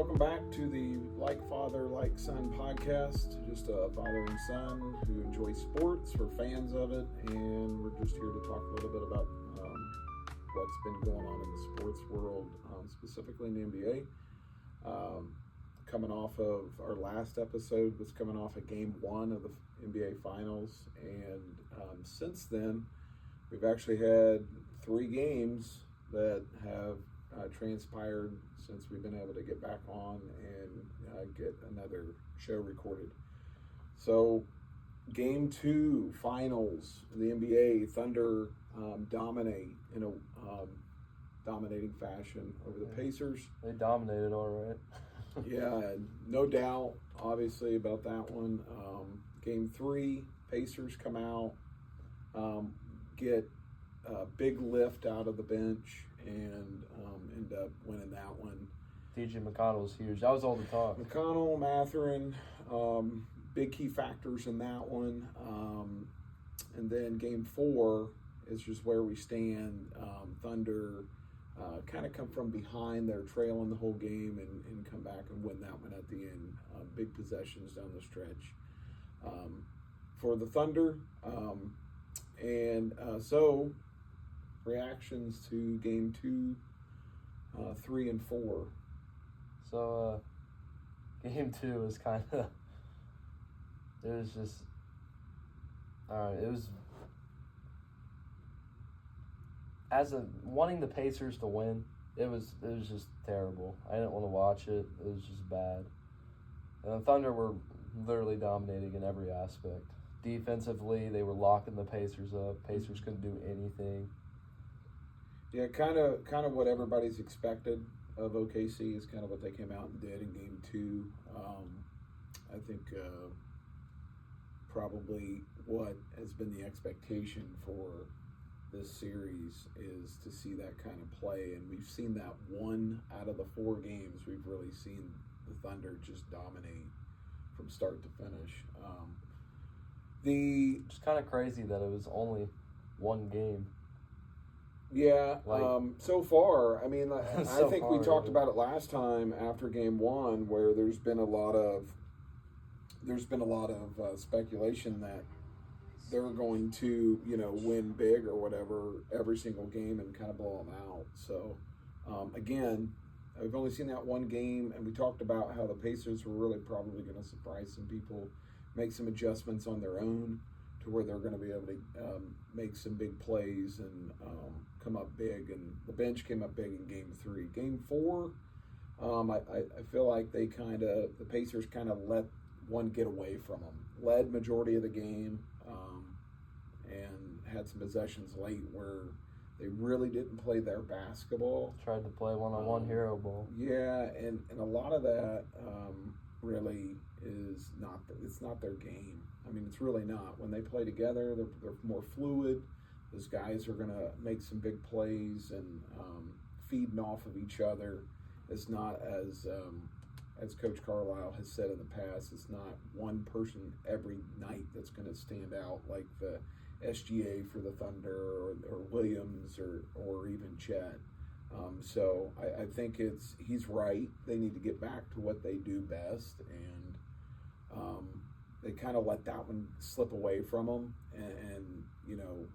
Welcome back to the Like Father, Like Son podcast. Just a father and son who enjoy sports. We're fans of it, and we're just here to talk a little bit about what's been going on in the sports world, specifically in the NBA. Coming off of our last episode was coming off of Game 1 of the NBA Finals, and since then, we've actually had 3 games that have transpired since we've been able to get back on and get another show recorded. So, Game 2 Finals, the NBA Thunder dominate in a dominating fashion over the Pacers. They dominated all right. Yeah, no doubt, obviously, about that one. Game 3, Pacers come out, get a big lift out of the bench, and end up winning that one. TJ McConnell was huge. That was all the talk. McConnell, Mathurin, big key factors in that one. And then Game 4 is just where we stand. Thunder kind of come from behind. They're trailing the whole game and come back and win that one at the end. Big possessions down the stretch for the Thunder. So reactions to Game 2, 3, and 4. So Game 2 was kind of, it was just, it was, wanting the Pacers to win, it was just terrible. I didn't want to watch it. It was just bad. And the Thunder were literally dominating in every aspect. Defensively, they were locking the Pacers up. Pacers couldn't do anything. Yeah, kind of what everybody's expected of OKC is kind of what they came out and did in Game 2. I think probably what has been the expectation for this series is to see that kind of play, and we've seen that 1 out of the 4 games. We've really seen the Thunder just dominate from start to finish. It's kind of crazy that it was only 1 game. Yeah, so far, I mean, I think we talked about it last time after Game 1, where there's been a lot of speculation that they're going to, win big or whatever every single game and kind of blow them out. So, again, we've only seen that 1 game, and we talked about how the Pacers were really probably going to surprise some people, make some adjustments on their own to where they're going to be able to make some big plays and come up big. And the bench came up big in Game 3. Game 4, I feel like the Pacers kind of let one get away from them. Led majority of the game and had some possessions late where they really didn't play their basketball. Tried to play one-on-one hero ball. Yeah, and a lot of that really is it's not their game. I mean, it's really not. When they play together, they're more fluid. Those guys are going to make some big plays and feeding off of each other. It's not as Coach Carlisle has said in the past, it's not one person every night that's going to stand out like the SGA for the Thunder or Williams or even Chet. So I think he's right. They need to get back to what they do best, and they kind of let that one slip away from them. And the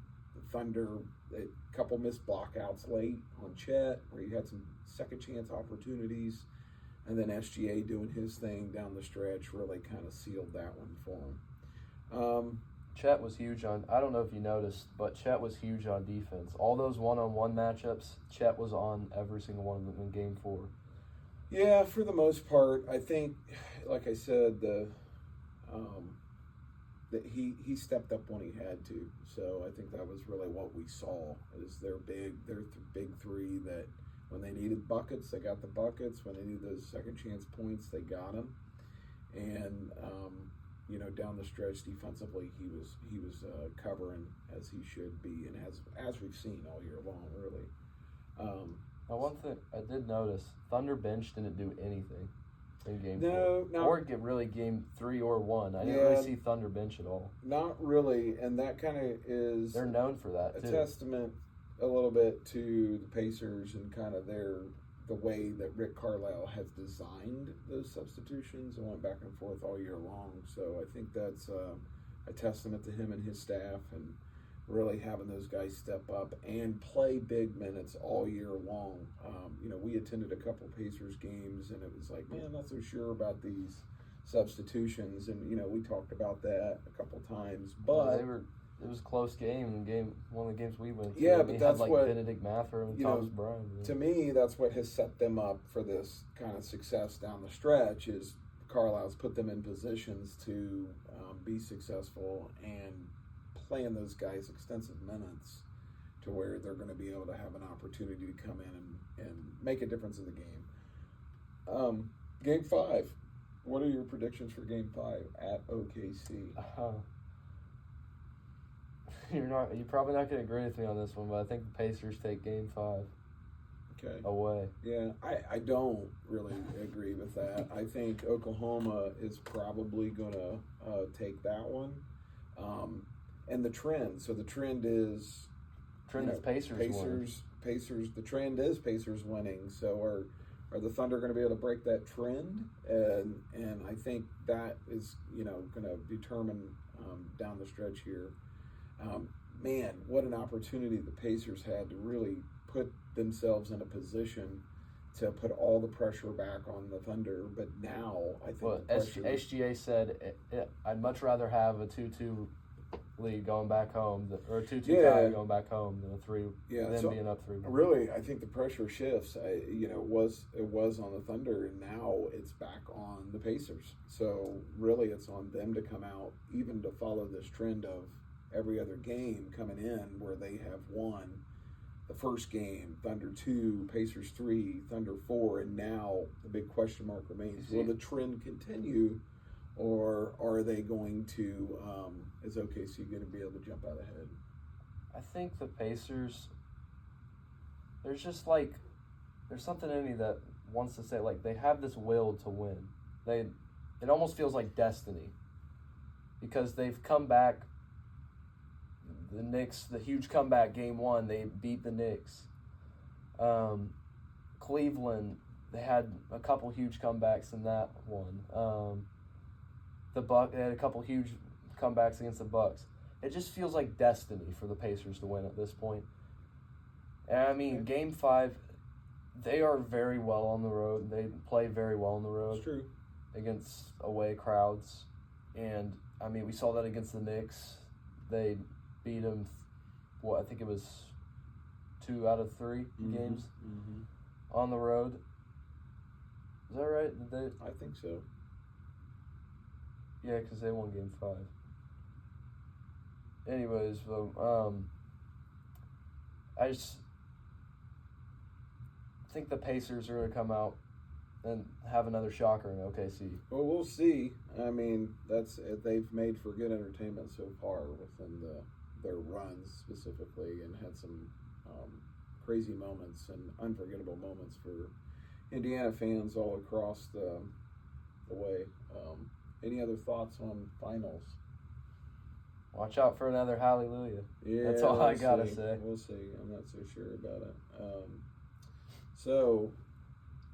Thunder, a couple missed blockouts late on Chet, where you had some second chance opportunities, and then SGA doing his thing down the stretch really kind of sealed that one for him. Chet was huge I don't know if you noticed, but Chet was huge on defense. All those one-on-one matchups, Chet was on every single one of them in Game 4. Yeah, for the most part, I think, like I said, that he stepped up when he had to. So I think that was really what we saw is their big 3 that when they needed buckets, they got the buckets. When they needed those second chance points, they got them. And down the stretch defensively, he was covering as he should be, and as we've seen all year long, really. Now, one thing I did notice, Thunder bench didn't do anything in Game 4. Or Game 3 or 1. I didn't really see Thunder bench at all. Not really, and that kind of is... They're known for that, too. A testament a little bit to the Pacers and kind of their the way that Rick Carlisle has designed those substitutions and went back and forth all year long. So I think that's a testament to him and his staff, and really having those guys step up and play big minutes all year long. We attended a couple Pacers games, and it was like, man, I'm not so sure about these substitutions, and we talked about that a couple times, but it was a close game. One of the games we went to. Yeah, but that's had, what Benedict Mather and Thomas Bryant. To me, that's what has set them up for this kind of success down the stretch. Is Carlisle's put them in positions to be successful and playing those guys extensive minutes to where they're going to be able to have an opportunity to come in and make a difference in the game. Game 5. What are your predictions for Game 5 at OKC? You're probably not going to agree with me on this one, but I think the Pacers take Game 5. Okay. Away. Yeah, I don't really agree with that. I think Oklahoma is probably going to take that one. And the trend. So the trend is Pacers winning. Pacers. The trend is Pacers winning. So are the Thunder going to be able to break that trend? And I think that is going to determine down the stretch here. Man, what an opportunity the Pacers had to really put themselves in a position to put all the pressure back on the Thunder. But now I think the pressure... SGA said, I'd much rather have a 2-2 lead going back home, or a 2-2 tie going back home than a 3. Being up 3. Really, I think the pressure shifts. It was on the Thunder, and now it's back on the Pacers. So really, it's on them to come out, even to follow this trend of every other game coming in where they have won. The first game, Thunder 2, Pacers 3, Thunder 4, and now the big question mark remains: will the trend continue? Or are they going to, is OKC going to be able to jump out ahead? I think the Pacers, there's something in me that wants to say, they have this will to win. It almost feels like destiny. Because they've come back, the Knicks, the huge comeback Game 1, they beat the Knicks. Cleveland, they had a couple huge comebacks in that one. They had a couple huge comebacks against the Bucks. It just feels like destiny for the Pacers to win at this point. And I mean, Game 5, they are very well on the road. They play very well on the road. It's true. Against away crowds. And, I mean, we saw that against the Knicks. They beat them, I think it was 2 out of 3 games on the road. Is that right? I think so. Yeah, because they won Game 5. Anyways, I just think the Pacers are going to come out and have another shocker in OKC. Well, we'll see. I mean, they've made for good entertainment so far within their runs specifically, and had some crazy moments and unforgettable moments for Indiana fans all across the way. Any other thoughts on finals? Watch out for another hallelujah. Yeah, that's all I gotta say. We'll see. I'm not so sure about it. So,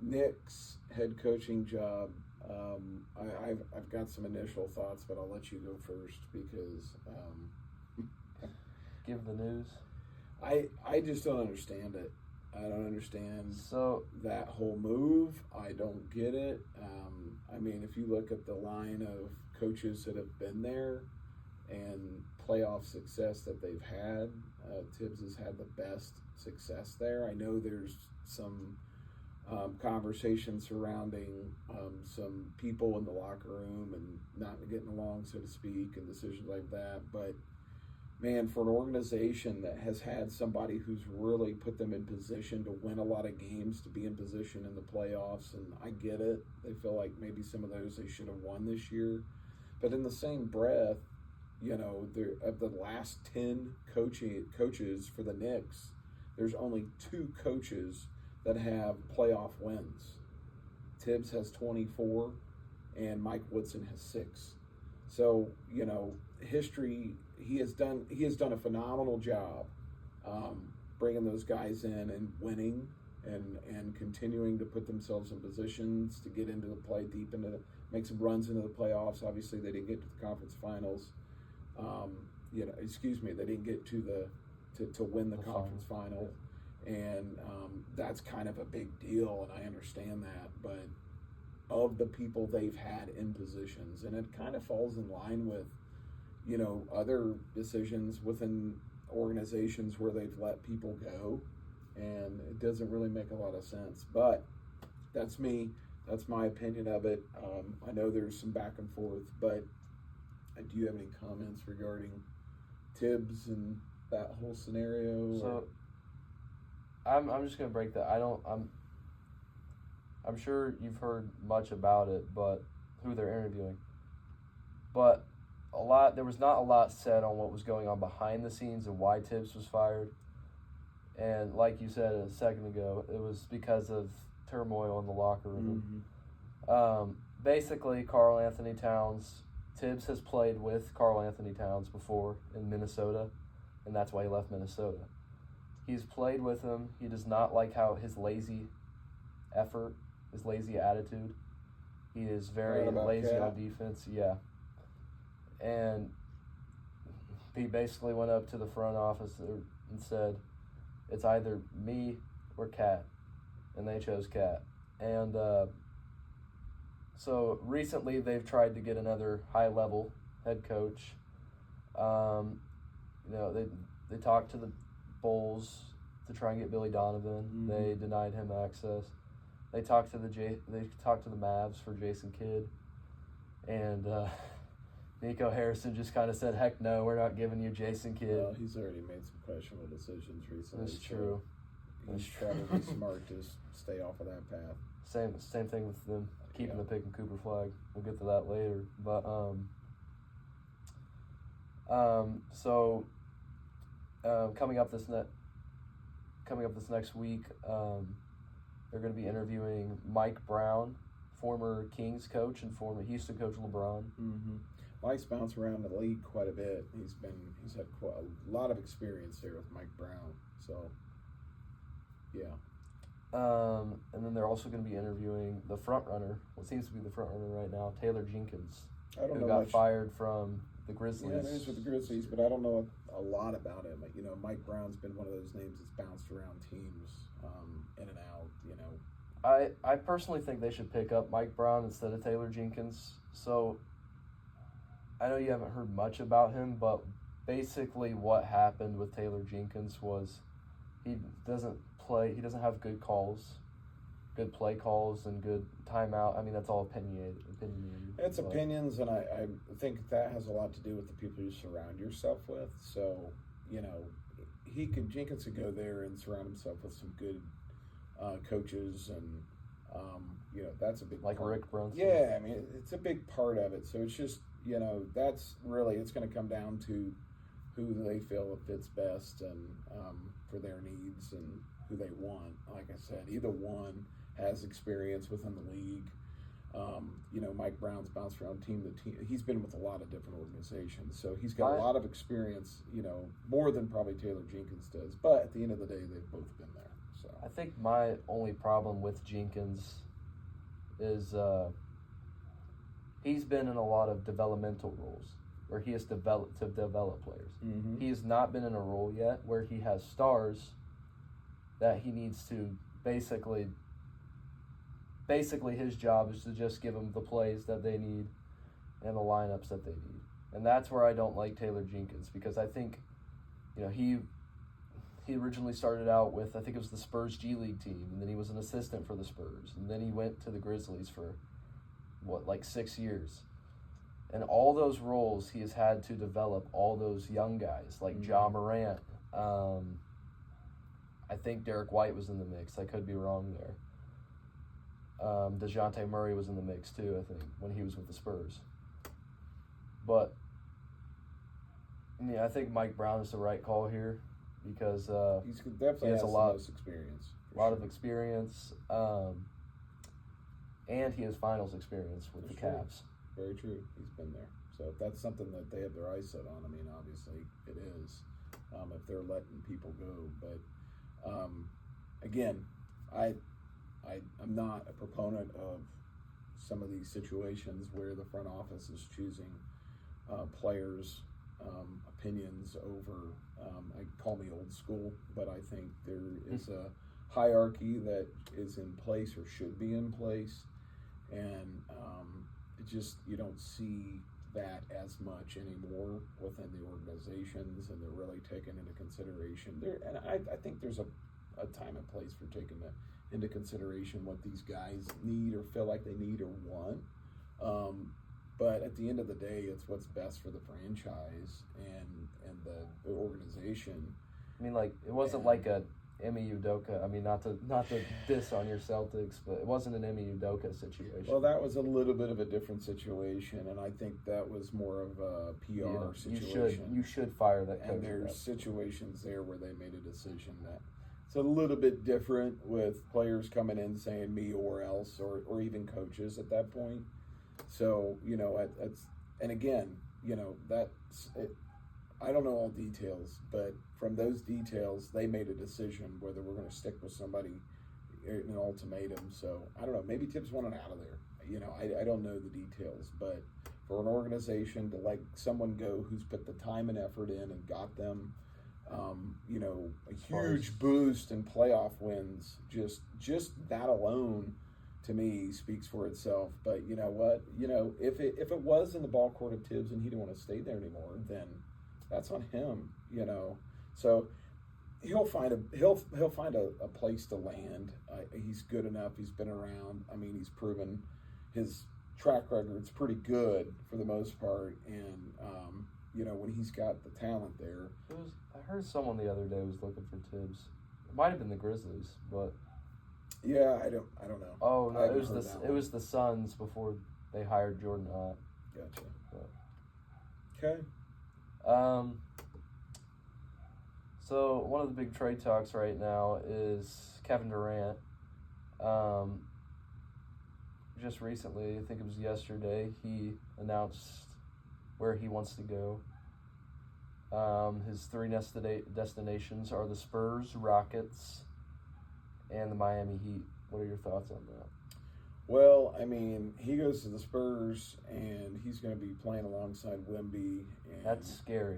Nick's head coaching job. I've got some initial thoughts, but I'll let you go first because. Give the news. I just don't understand it. I don't understand that whole move. I don't get it. I mean, if you look at the line of coaches that have been there and playoff success that they've had, Tibbs has had the best success there. I know there's some conversation surrounding some people in the locker room and not getting along, so to speak, and decisions like that. But man, for an organization that has had somebody who's really put them in position to win a lot of games, to be in position in the playoffs, and I get it. They feel like maybe some of those they should have won this year. But in the same breath, of the last 10 coaches for the Knicks, there's only 2 coaches that have playoff wins. Tibbs has 24, and Mike Woodson has 6. So, history, he has done a phenomenal job bringing those guys in and winning. and continuing to put themselves in positions to get into the play deep into make some runs into the playoffs. Obviously, they didn't get to the conference finals. They didn't get to to win the conference final, and that's kind of a big deal, and I understand that. But of the people they've had in positions, and it kind of falls in line with, other decisions within organizations where they've let people go, and it doesn't really make a lot of sense. But that's me. That's my opinion of it. I know there's some back and forth, but do you have any comments regarding Tibbs and that whole scenario? So, I'm just gonna break that. I'm sure you've heard much about it, but who they're interviewing. But there was not a lot said on what was going on behind the scenes and why Tibbs was fired. And like you said a second ago, it was because of turmoil in the locker room. Mm-hmm. Basically, Karl-Anthony Towns, Tibbs has played with Karl-Anthony Towns before in Minnesota, and that's why he left Minnesota. He's played with him. He does not like how his lazy effort, his lazy attitude. He is very lazy on defense. Yeah. And he basically went up to the front office and said, it's either me or Cat. And they chose Cat. And so recently they've tried to get another high-level head coach. They talked to the Bulls to try and get Billy Donovan. Mm-hmm. They denied him access. They talked to the Mavs for Jason Kidd, and Nico Harrison just kind of said, "Heck no, we're not giving you Jason Kidd." Well, he's already made some questionable decisions recently. That's true. He's probably smart to stay off of that path. Same thing with them keeping the Pick and Cooper flag. We'll get to that later, but coming up this next week, they're going to be interviewing Mike Brown, former Kings coach and former Houston coach LeBron. Mm-hmm. Mike's bounced around the league quite a bit. He's had quite a lot of experience there with Mike Brown. So, yeah. And then they're also going to be interviewing the front runner, what seems to be the front runner right now, Taylor Jenkins, who got fired from the Grizzlies. Yeah, he's with the Grizzlies, but I don't know a lot about him. Mike Brown's been one of those names that's bounced around teams in and out. I personally think they should pick up Mike Brown instead of Taylor Jenkins. So I know you haven't heard much about him, but basically what happened with Taylor Jenkins was he doesn't have good play calls and good timeout. I mean, that's all opinionated. It's opinions, and I think that has a lot to do with the people you surround yourself with. So, Jenkins could go there and surround himself with some good coaches, and that's a big like part. Rick Brunson. Yeah, I mean, it's a big part of it. So it's just that's really, it's going to come down to who they feel fits best and for their needs and who they want. Like I said, either one has experience within the league. Mike Brown's bounced around team to team. He's been with a lot of different organizations, so he's got a lot of experience, more than probably Taylor Jenkins does. But at the end of the day, they've both been there. So I think my only problem with Jenkins is he's been in a lot of developmental roles where he has develop players. Mm-hmm. He has not been in a role yet where he has stars that he needs to basically his job is to just give them the plays that they need and the lineups that they need. And that's where I don't like Taylor Jenkins, because I think, he originally started out with, I think it was the Spurs G League team, and then he was an assistant for the Spurs, and then he went to the Grizzlies for 6 years. And all those roles, he has had to develop all those young guys, like Ja Morant. I think Derek White was in the mix. I could be wrong there. DeJounte Murray was in the mix too, I think, when he was with the Spurs. But, I think Mike Brown is the right call here because he definitely has the most experience. A lot of experience, and he has finals experience with the Cavs. Very true. He's been there. So if that's something that they have their eyes set on, obviously it is, if they're letting people go. But, again, I'm not a proponent of some of these situations where the front office is choosing players' opinions over. I call me old school, but I think there is a hierarchy that is in place or should be in place, and it just you don't see that as much anymore within the organizations, and they're really taken into consideration there. And I think there's a time and place for taking into consideration what these guys need or feel like they need or want. But at the end of the day, it's what's best for the franchise and the organization. I mean, like, it wasn't like a Emi Udoka. I mean, not to diss on your Celtics, but it wasn't an Emi Udoka situation. Well, that was a little bit of a different situation, and I think that was more of a PR situation. You should fire that coach. And there's situations there where they made a decision that it's a little bit different with players coming in saying me or else, or even coaches at that point. So, it's, and again, that's it. I don't know all details, but from those details, they made a decision whether we're going to stick with somebody in an ultimatum. So I don't know. Maybe Tibbs wanted out of there. I don't know the details, but for an organization to let someone go who's put the time and effort in and got them, a huge boost in playoff wins, just that alone, to me, speaks for itself. But you know what? If it was in the ball court of Tibbs and he didn't want to stay there anymore, then that's on him, So he'll find a place to land. He's good enough. He's been around. I mean, he's proven his track record's pretty good for the most part. And when he's got the talent there. I heard someone the other day was looking for Tibbs. It might have been the Grizzlies, but yeah, I don't know. Oh no, it was the Suns before they hired Jordan. Gotcha. But. Okay. So one of the big trade talks right now is Kevin Durant. Just recently, I think it was yesterday, he announced where he wants to go. His three destinations are the Spurs, Rockets, and the Miami Heat. What are your thoughts on that? Well, I mean, he goes to the Spurs, and he's going to be playing alongside Wemby. And, that's scary.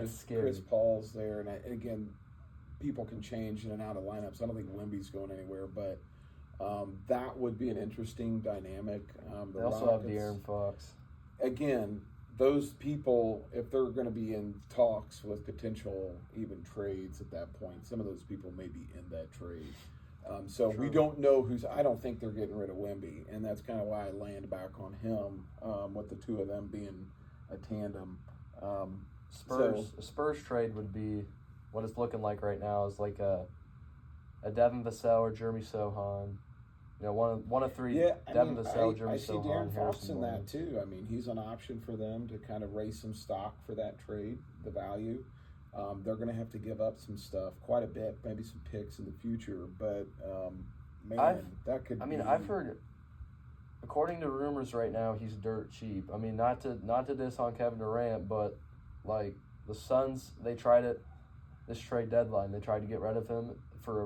Scary. Chris Paul's there, and again, people can change in and out of lineups. I don't think Wemby's going anywhere, but that would be an interesting dynamic. They also have De'Aaron Fox. Again, those people, if they're going to be in talks with potential even trades at that point, some of those people may be in that trade. So True. we don't know I don't think they're getting rid of Wemby, and that's kind of why I land back on him, with the two of them being a tandem. Spurs trade would be what it's looking like right now is like a Devin Vassell or Jeremy Sohan. One of three. Yeah, Devin Vassell, Jeremy I see Sohan, De'Aaron Fox Harrison in Barnes. that too. I mean, he's an option for them to kind of raise some stock for that trade, the value. They're going to have to give up some stuff, quite a bit, maybe some picks in the future. But that could. I've heard, according to rumors right now, he's dirt cheap. I mean, not to diss on Kevin Durant, but like the Suns, they tried it this trade deadline. They tried to get rid of him for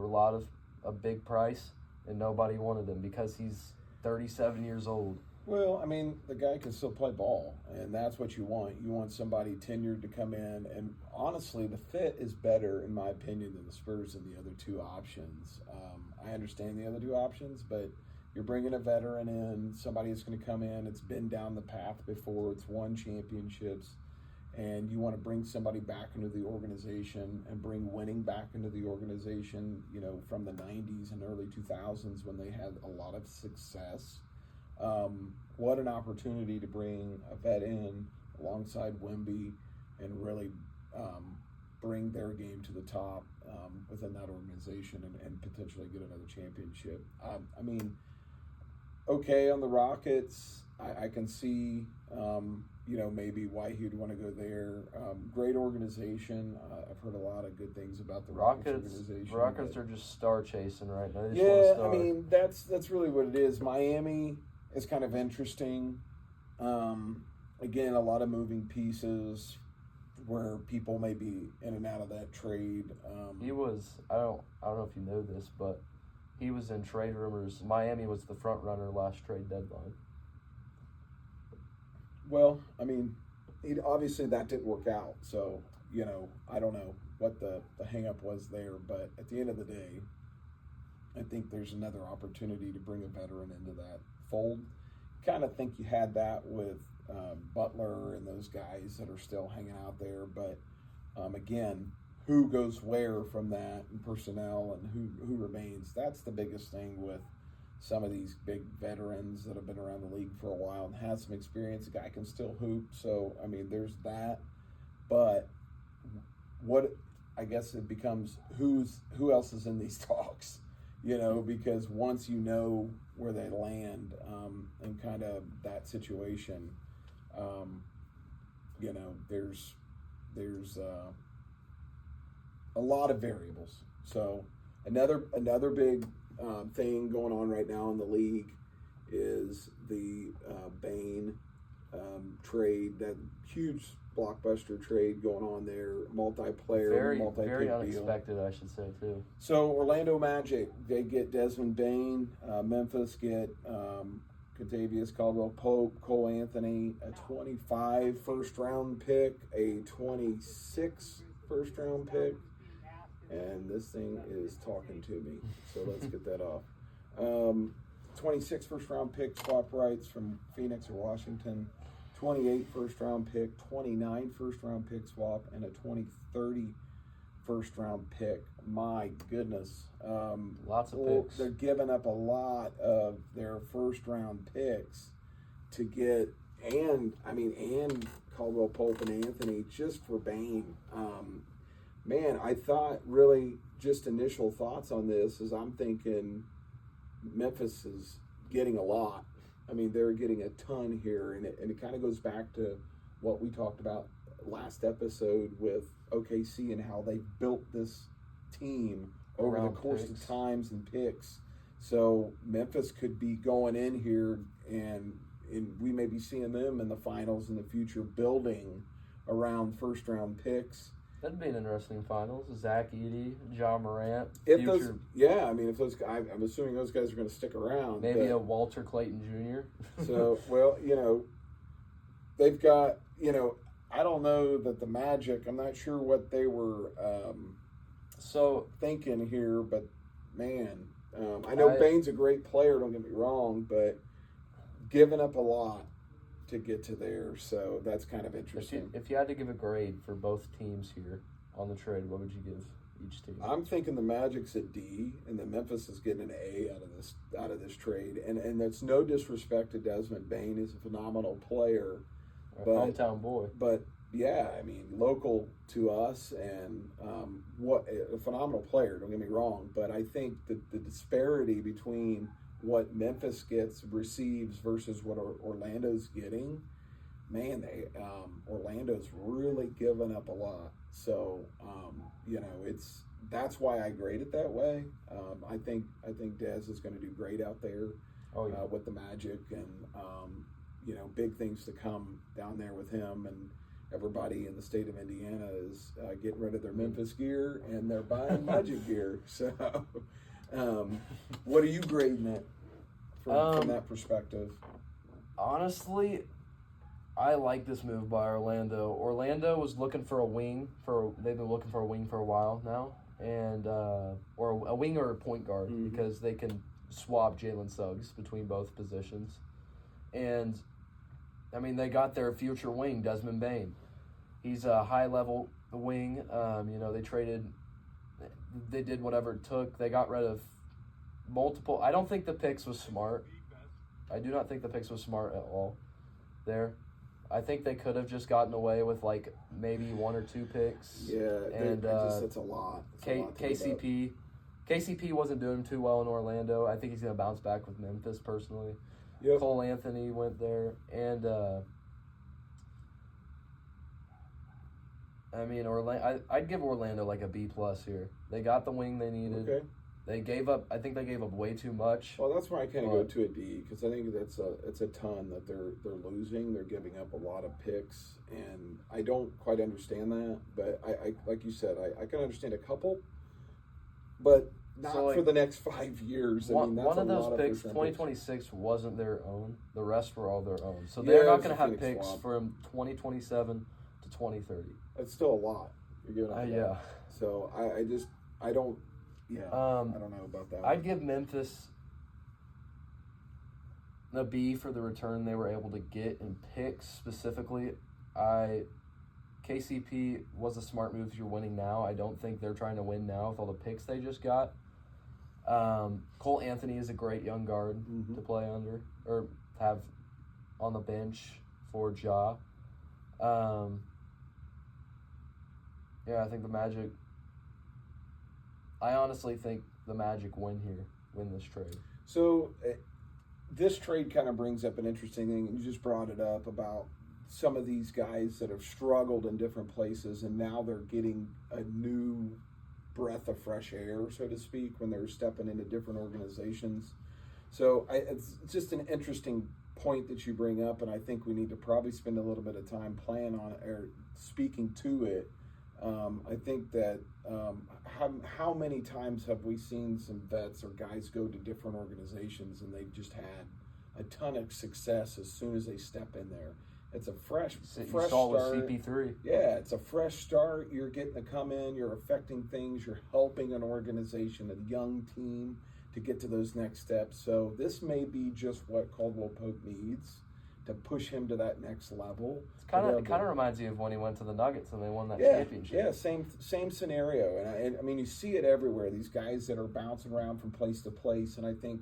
a big price, and nobody wanted him because he's 37 years old. Well, I mean, the guy can still play ball, and that's what you want. You want somebody tenured to come in, and honestly, the fit is better, in my opinion, than the Spurs and the other two options. I understand the other two options, but you're bringing a veteran in, somebody that's going to come in, it's been down the path before, it's won championships, and you want to bring somebody back into the organization and bring winning back into the organization, from the 90s and early 2000s when they had a lot of success. What an opportunity to bring a vet in alongside Wemby and really bring their game to the top within that organization and potentially get another championship. I mean, okay, on the Rockets, I can see, maybe why he'd want to go there. Great organization. I've heard a lot of good things about the Rockets organization. Rockets are just star chasing right now. They just yeah, want a star. I mean, that's really what it is. Miami is kind of interesting. Again, a lot of moving pieces where people may be in and out of that trade. He was, I don't know if you know this, but He was in trade rumors. Miami was the front runner last trade deadline. Well, I mean, obviously that didn't work out. So, I don't know what the hang up was there. But at the end of the day, I think there's another opportunity to bring a veteran into that fold. Kind of think you had that with Butler and those guys that are still hanging out there. But, again, who goes where from that and personnel and who remains, that's the biggest thing with some of these big veterans that have been around the league for a while and have some experience. The guy can still hoop. So, I mean, there's that. But what I guess it becomes who else is in these talks, because once you know where they land and kind of that situation, there's a lot of variables. So another big thing going on right now in the league is the Bane trade, that huge blockbuster trade going on there, multiplayer, multi-pick very deal. unexpected, I should say too. So Orlando Magic, they get Desmond Bane. Memphis get Kentavious Caldwell-Pope, Cole Anthony, a 25 first-round pick, a 26 first-round pick. And this thing is talking to me, so let's get that off. 26 first-round pick swap rights from Phoenix or Washington, 28 first-round pick, 29 first-round pick swap, and a 2030 first-round pick. My goodness. Lots of picks. They're giving up a lot of their first-round picks to get, and Caldwell Pope and Anthony just for Bane. Man, I thought really just initial thoughts on this is I'm thinking Memphis is getting a lot. I mean, they're getting a ton here, and it kind of goes back to what we talked about last episode with OKC and how they built this team over the course of times and picks. So Memphis could be going in here, and we may be seeing them in the finals in the future, building around first-round picks. That'd be an interesting finals. Zach Edey, John Morant. If those guys, I'm assuming those guys are going to stick around. Maybe a Walter Clayton Jr. So, well, they've got, I don't know that the Magic, I'm not sure what they were thinking here, but man, I know Bane's a great player, don't get me wrong, but giving up a lot to get to there, so that's kind of interesting. If you had to give a grade for both teams here on the trade, what would you give each team? I'm thinking the Magic's at D, and the Memphis is getting an A out of this trade, and that's no disrespect to Desmond Bane. He's a phenomenal player, hometown boy. But yeah, I mean, local to us, and what a phenomenal player. Don't get me wrong, but I think the disparity between what Memphis receives versus what Orlando's getting, man, Orlando's really given up a lot. So, that's why I grade it that way. I think Dez is going to do great out there with the Magic, and big things to come down there with him, and everybody in the state of Indiana is getting rid of their Memphis gear and they're buying Magic gear. So, what are you grading it from that perspective? Honestly, I like this move by Orlando. Orlando was looking for a wing they've been looking for a wing for a while now, and or a wing or a point guard, because they can swap Jalen Suggs between both positions. And I mean, they got their future wing, Desmond Bane. He's a high-level wing. They did whatever it took. They got rid of multiple. I don't think the picks was smart. I do not think the picks was smart at all there. I think they could have just gotten away with like maybe one or two picks. Yeah, and that's a lot. KCP wasn't doing too well in Orlando. I think he's going to bounce back with Memphis personally. Yep. Cole Anthony went there, and I mean, I'd give Orlando like a B+ here. They got the wing they needed. Okay. I think they gave up way too much. Well, that's why I kind of go to a D, because I think it's a ton that they're losing. They're giving up a lot of picks, and I don't quite understand that. But I like you said, I can understand a couple. But not So, like, for the next 5 years. I mean, that's one a of those lot picks, percentage. 2026, wasn't their own. The rest were all their own. So they're Yeah, not it was going a to have Phoenix picks swap. from 2027 to 2030. That's still a lot. You're giving up. for that. Yeah. So I don't. Yeah. I don't know about that. I'd give Memphis a B for the return they were able to get in picks specifically. KCP was a smart move if you're winning now. I don't think they're trying to win now with all the picks they just got. Cole Anthony is a great young guard to play under or have on the bench for Ja. Yeah, I think the Magic. I honestly think the Magic win this trade. So this trade kind of brings up an interesting thing. You just brought it up about some of these guys that have struggled in different places, and now they're getting a new breath of fresh air, so to speak, when they're stepping into different organizations. So it's just an interesting point that you bring up, and I think we need to probably spend a little bit of time playing on it or speaking to it. I think that how many times have we seen some vets or guys go to different organizations and they just had a ton of success as soon as they step in there? It's a fresh You start. saw with CP3. Yeah, it's a fresh start. You're getting to come in. You're affecting things. You're helping an organization, a young team, to get to those next steps. So this may be just what Caldwell Pope needs to push him to that next level. It kind of reminds you of when he went to the Nuggets and they won that championship. Yeah, same scenario. And I mean, you see it everywhere. These guys that are bouncing around from place to place. And I think,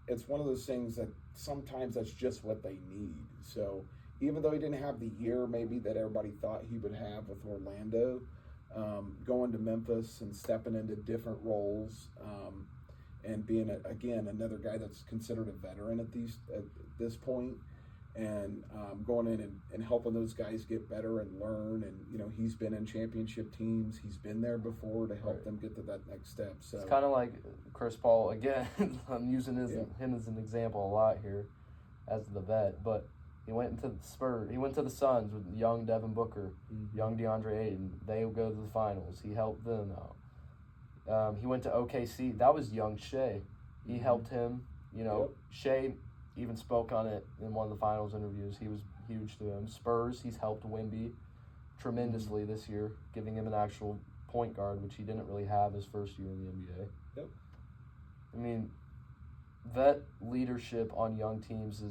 it's one of those things that sometimes that's just what they need. So even though he didn't have the year maybe that everybody thought he would have with Orlando, going to Memphis and stepping into different roles, and being again another guy that's considered a veteran at this point, and going in and helping those guys get better and learn. And he's been in championship teams. He's been there before to help them get to that next step. So it's kind of like Chris Paul again. I'm using him as an example a lot here, as the vet. But he went into the Spurs. He went to the Suns with young Devin Booker, young DeAndre Ayton. They go to the finals. He helped them out. He went to OKC. That was young Shea. He helped him. Shea even spoke on it in one of the finals interviews. He was huge to him. Spurs, he's helped Wemby tremendously this year, giving him an actual point guard, which he didn't really have his first year in the NBA. Yep. I mean, vet leadership on young teams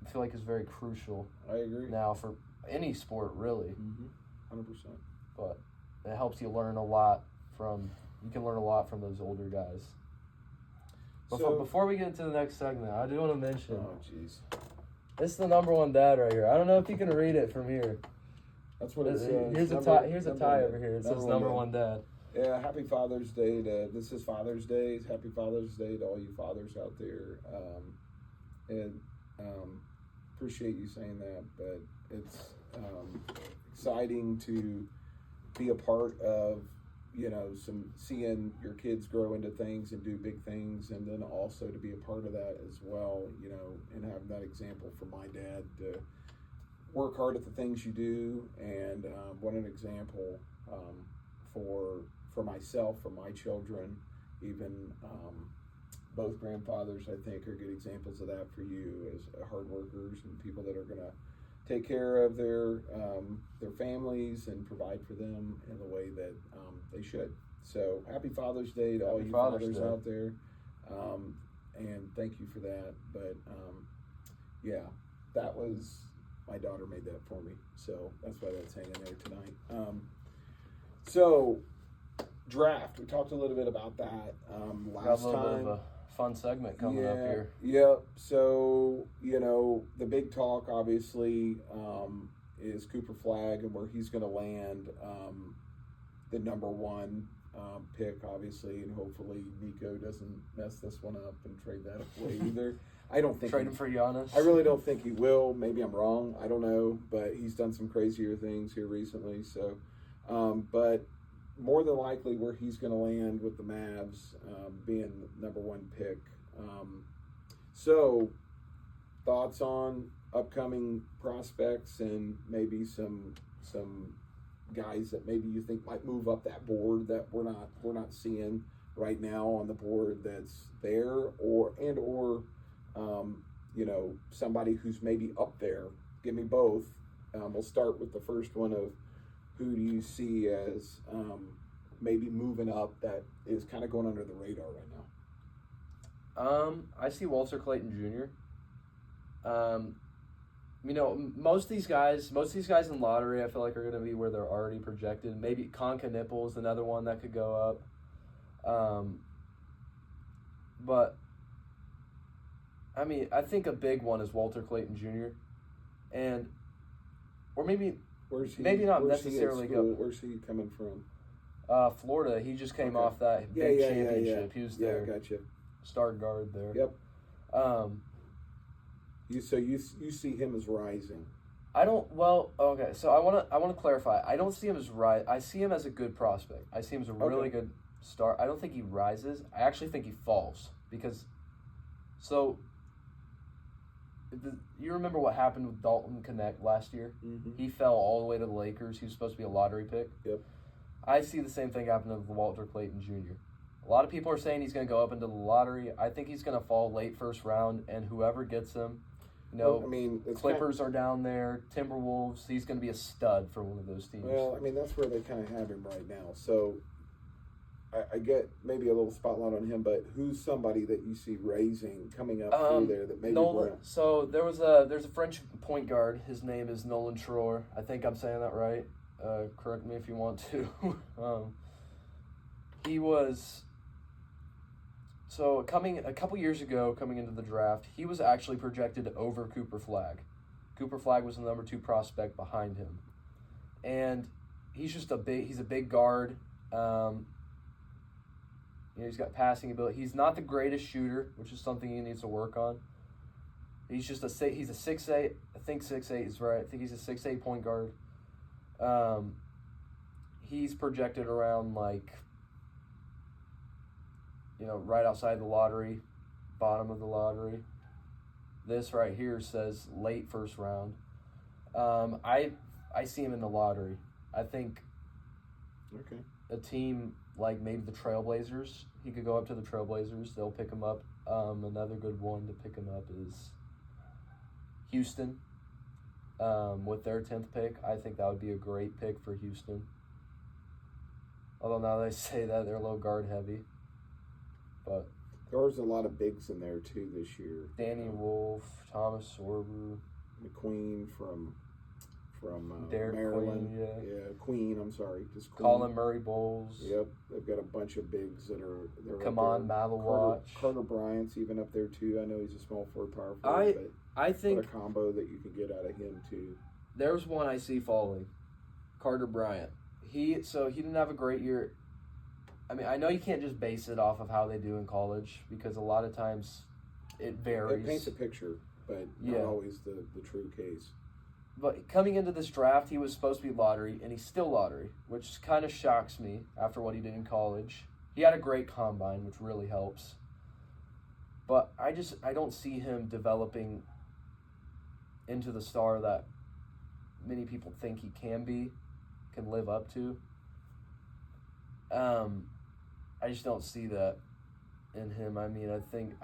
I feel like is very crucial. I agree. Now for any sport, really. 100%. But it helps you learn a lot from those older guys. Before we get into the next segment, I do want to mention. Oh, jeez. This is the number one dad right here. I don't know if you can read it from here. That's what it says. Here's a tie over here. It says number one dad. Yeah, happy Father's Day this is Father's Day. Happy Father's Day to all you fathers out there. And appreciate you saying that, but it's exciting to be a part of seeing your kids grow into things and do big things, and then also to be a part of that as well, and have that example from my dad to work hard at the things you do, and what an example for myself, for my children, even both grandfathers, I think, are good examples of that for you as hard workers and people that are going to take care of their families and provide for them in the way that they should. So happy Father's Day to all you fathers out there, and thank you for that. But that was, my daughter made that for me, so that's why that's hanging there tonight. So draft, we talked a little bit about that last Got a little time. bit of a fun segment coming up here. Yep. So, the big talk obviously is Cooper Flagg and where he's going to land, the number one pick, obviously, and hopefully Nico doesn't mess this one up and trade that away either. I don't think trade him for Giannis. I really don't think he will. Maybe I'm wrong. I don't know, but he's done some crazier things here recently. So, but more than likely where he's going to land with the Mavs, being the number one pick. So, thoughts on upcoming prospects and maybe some guys that maybe you think might move up that board that we're not seeing right now on the board that's there, or somebody who's maybe up there? Give me both. We'll start with the first one of who do you see as maybe moving up that is kind of going under the radar right now? I see Walter Clayton Jr. Most of these guys in lottery, I feel like are going to be where they're already projected. Maybe Conca Nipple is another one that could go up. But I think a big one is Walter Clayton Jr. Or maybe not necessarily go. Where's he coming from? Florida. He just came off that big championship. Yeah. He was their Gotcha. star guard there. Yep. You see him as rising. I don't. Well, okay. So I want to clarify. I don't see him as I see him as a good prospect. I see him as a really good star. I don't think he rises. I actually think he falls because. So. You remember what happened with Dalton Connect last year? Mm-hmm. He fell all the way to the Lakers. He was supposed to be a lottery pick. Yep. I see the same thing happen to Walter Clayton Jr. A lot of people are saying he's going to go up into the lottery. I think he's going to fall late first round, and whoever gets him, Clippers are down there, Timberwolves. He's going to be a stud for one of those teams. Well, that's where they kind of have him right now. So I get maybe a little spotlight on him, but who's somebody that you see raising coming up through there that maybe Nolan. So there's a French point guard. His name is Nolan Schroer. I think I'm saying that right. Correct me if you want to. He was. So a couple years ago, coming into the draft, he was actually projected over Cooper Flagg. Cooper Flagg was the number 2 prospect behind him, and he's a big guard. He's got passing ability. He's not the greatest shooter, which is something he needs to work on. He's a 6'8". I think 6'8" is right. I think he's a 6'8" point guard. He's projected around right outside the lottery, bottom of the lottery. This right here says late first round. I see him in the lottery. I think a team like maybe the Trailblazers, he could go up to the Trailblazers. They'll pick him up. Another good one to pick him up is Houston. With their 10th pick, I think that would be a great pick for Houston. Although now they say that they're low guard heavy. But there's a lot of bigs in there too this year. Danny Wolf, Thomas Sorber, McQueen from Derek Maryland. Queen, Queen. I'm sorry, just Queen. Colin Murray Bowles. Yep, they've got a bunch of bigs that are. Come on, Malawatch. Carter Bryant's even up there too. I know he's a small forward, power forward, but I think what a combo that you can get out of him too. There's one I see falling. Carter Bryant. He didn't have a great year. I know you can't just base it off of how they do in college because a lot of times it varies. It paints a picture, but not always the true case. But coming into this draft, he was supposed to be lottery, and he's still lottery, which kind of shocks me after what he did in college. He had a great combine, which really helps. But I don't see him developing into the star that many people think he can live up to. I just don't see that in him. I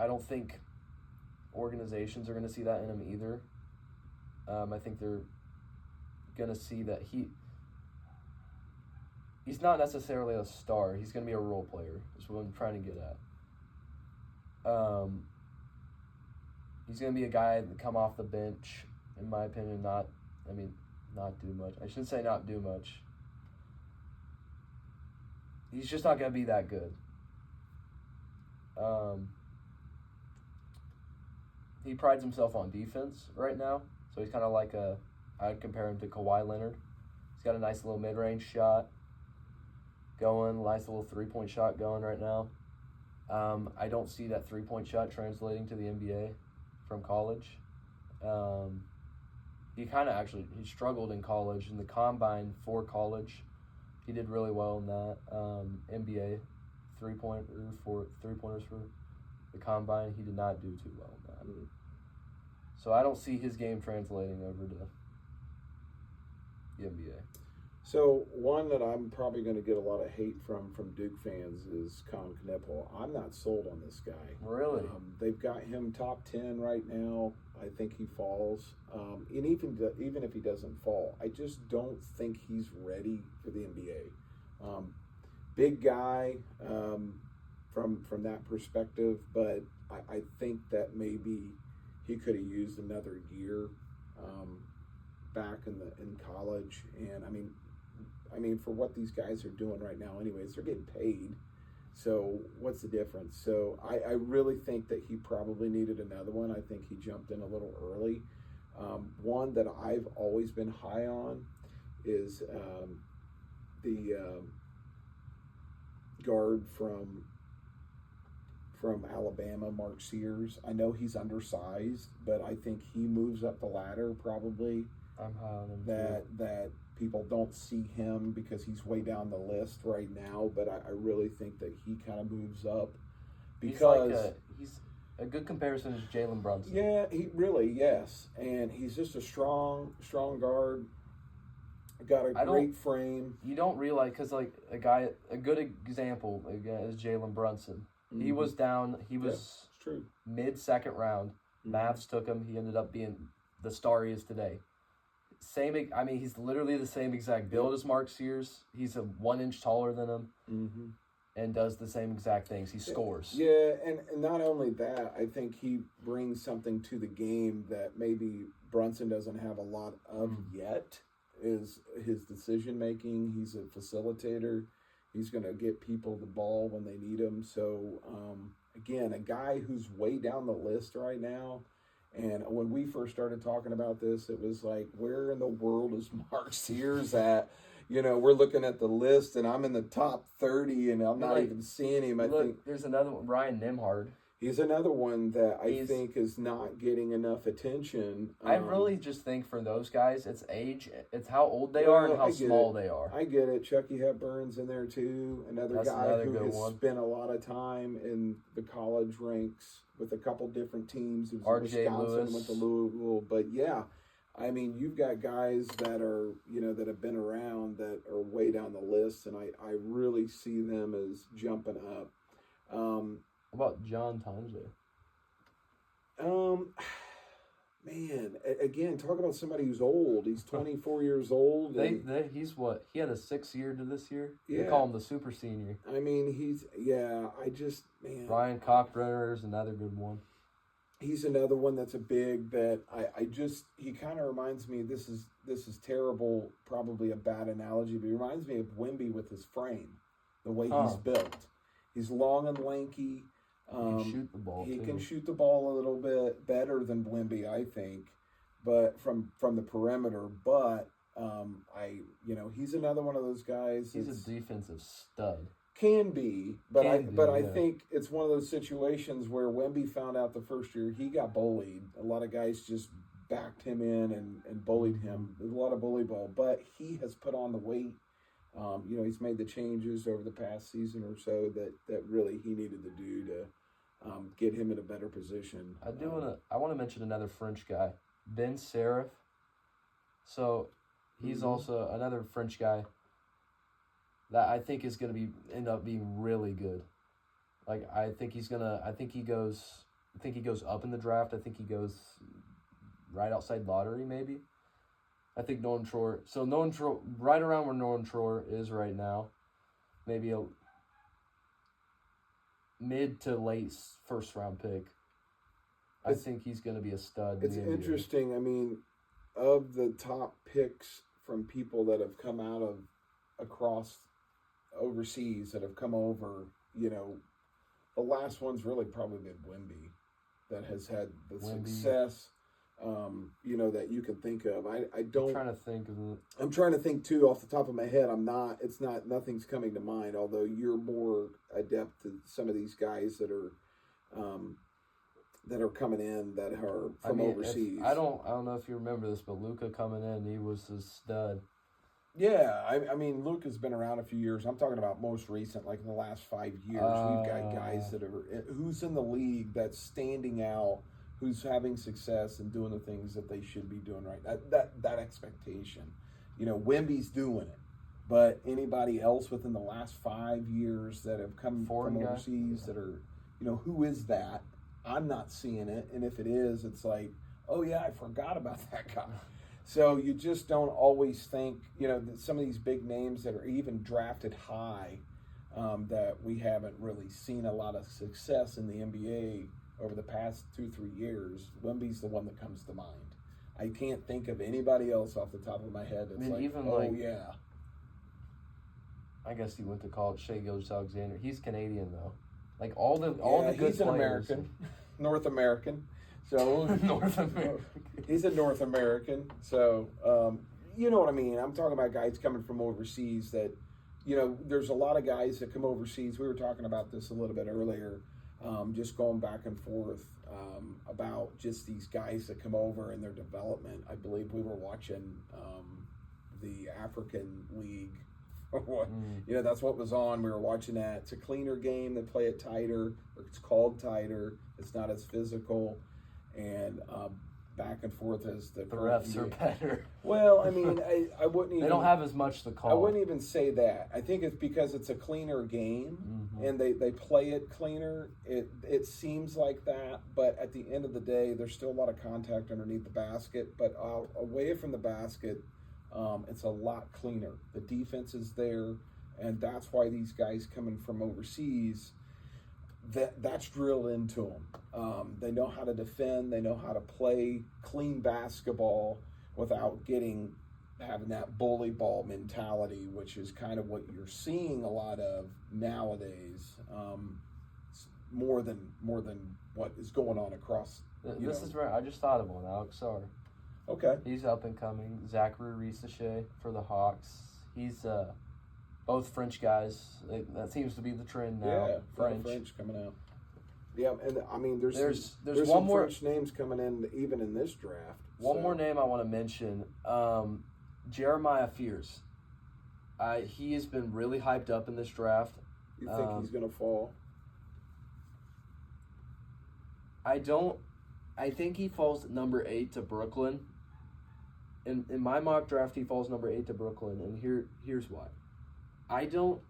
don't think organizations are going to see that in him either. I think they're going to see that he's not necessarily a star. He's going to be a role player, is what I'm trying to get at. He's going to be a guy that come off the bench, in my opinion, not do much. I shouldn't say not do much. He's just not going to be that good. He prides himself on defense right now. So he's kind of like I'd compare him to Kawhi Leonard. He's got a nice little mid-range shot going, nice little three-point shot going right now. I don't see that three-point shot translating to the NBA from college. He struggled in college. In the combine for college, he did really well in that. NBA three-pointers for the combine, he did not do too well in that. So I don't see his game translating over to the NBA. So one that I'm probably going to get a lot of hate from Duke fans is Colin Knippel. I'm not sold on this guy. Really? They've got him top 10 right now. I think he falls. And even if he doesn't fall, I just don't think he's ready for the NBA. Big guy from that perspective, but I think that maybe he could have used another year back in college. And I mean, for what these guys are doing right now, anyways, they're getting paid. So what's the difference? So I really think that he probably needed another one. I think he jumped in a little early. One that I've always been high on is the guard from Alabama, Mark Sears. I know he's undersized, but I think he moves up the ladder probably. I'm high on him That people don't see him because he's way down the list right now, but I really think that he kind of moves up because he's a good comparison is Jalen Brunson. Yeah, yes, and he's just a strong guard. Got a great frame. You don't realize because like a good example again is Jalen Brunson. Mm-hmm. He was down. He was mid-second round. Mm-hmm. Mavs took him. He ended up being the star he is today. He's literally the same exact build as Mark Sears. He's 1 inch taller than him, mm-hmm. and does the same exact things. He scores. Yeah, and not only that, I think he brings something to the game that maybe Brunson doesn't have a lot of yet. Is his decision making. He's a facilitator. He's going to get people the ball when they need him. So again, a guy who's way down the list right now. And when we first started talking about this, it was like, where in the world is Mark Sears at? You know, we're looking at the list, and I'm in the top 30, and I'm not even seeing him. I think there's another one, Ryan Nembhard. He's another one that I think is not getting enough attention. I really just think for those guys, it's age. It's how old they are and how small they are. I get it. Chucky Hepburn's in there, too. Another guy who has spent a lot of time in the college ranks with a couple different teams. R.J. Lewis. Went to Louisville. But, yeah, I mean, you've got guys that are, that have been around that are way down the list, and I really see them as jumping up. How about John Tonje? Man, again, talk about somebody who's old. He's 24 years old. He's what? He had a 6th year to this year? Yeah. They call him the super senior. I mean, Ryan Cockbrenner is another good one. He's another one that's a big that he kind of reminds me, this is terrible, probably a bad analogy, but he reminds me of Wemby with his frame, the way he's built. He's long and lanky. He can shoot the ball. He can shoot the ball a little bit better than Wemby, I think, but from the perimeter. But he's another one of those guys. He's a defensive stud. Can be, but I think it's one of those situations where Wemby found out the first year he got bullied. A lot of guys just backed him in and bullied him. There's a lot of bully ball, but he has put on the weight. He's made the changes over the past season or so that really he needed to do to get him in a better position. I want to mention another French guy, Ben Serif. So he's also another French guy that I think is going to end up being really good. Like I think he goes up in the draft. I think he goes right outside lottery maybe. I think Nolan Troyer, right around where Nolan Troyer is right now, maybe a mid to late first round pick. I think he's going to be a stud. It's interesting. I mean, of the top picks from people that have come out of across overseas that have come over, the last one's really probably been Wemby that has had the success. That you can think of. I'm trying to think of it. I'm trying to think too off the top of my head. Nothing's coming to mind, although you're more adept to some of these guys that are coming in that are from overseas. I don't know if you remember this, but Luka coming in, he was a stud. Yeah, I mean, Luka's been around a few years. I'm talking about most recent, like in the last 5 years. We've got guys that are who's in the league that's standing out, who's having success and doing the things that they should be doing right. That expectation. Wemby's doing it. But anybody else within the last 5 years that have come Foreign from guy? overseas that are, who is that? I'm not seeing it. And if it is, it's like, oh yeah, I forgot about that guy. So you just don't always think, that some of these big names that are even drafted high, that we haven't really seen a lot of success in the NBA over the past 2-3 years. Wemby's the one that comes to mind. I can't think of anybody else off the top of my head that's yeah. I guess he went to college. Shai Gilgeous-Alexander. He's Canadian though. Like all the good he's an players. American, North American. So North American. He's a North American. So you know what I mean. I'm talking about guys coming from overseas that, there's a lot of guys that come overseas. We were talking about this a little bit earlier, just going back and forth about just these guys that come over and their development. I believe we were watching the African League. That's what was on. We were watching that. It's a cleaner game. They play it tighter, or it's called tighter. It's not as physical, and back and forth as the refs are better. Well, I mean, I wouldn't even. They don't have as much to call. I wouldn't even say that. I think it's because it's a cleaner game, and they play it cleaner. It seems like that, but at the end of the day, there's still a lot of contact underneath the basket. But away from the basket, it's a lot cleaner. The defense is there, and that's why these guys coming from overseas, that's drilled into them. They know how to defend. They know how to play clean basketball without having that bully ball mentality, which is kind of what you're seeing a lot of nowadays. More than what is going on across. This is right. I just thought of one. Alex Sarr. Okay. He's up and coming. Zachary Risache for the Hawks. He's both French guys. That seems to be the trend now. Yeah, French coming out. Yeah, and I mean, there's one some more French names coming in even in this draft. One more name I want to mention, Jeremiah Fears. He has been really hyped up in this draft. You think he's going to fall? I don't. I think he falls number 8 to Brooklyn. In my mock draft, he falls number 8 to Brooklyn, and here's why. I don't.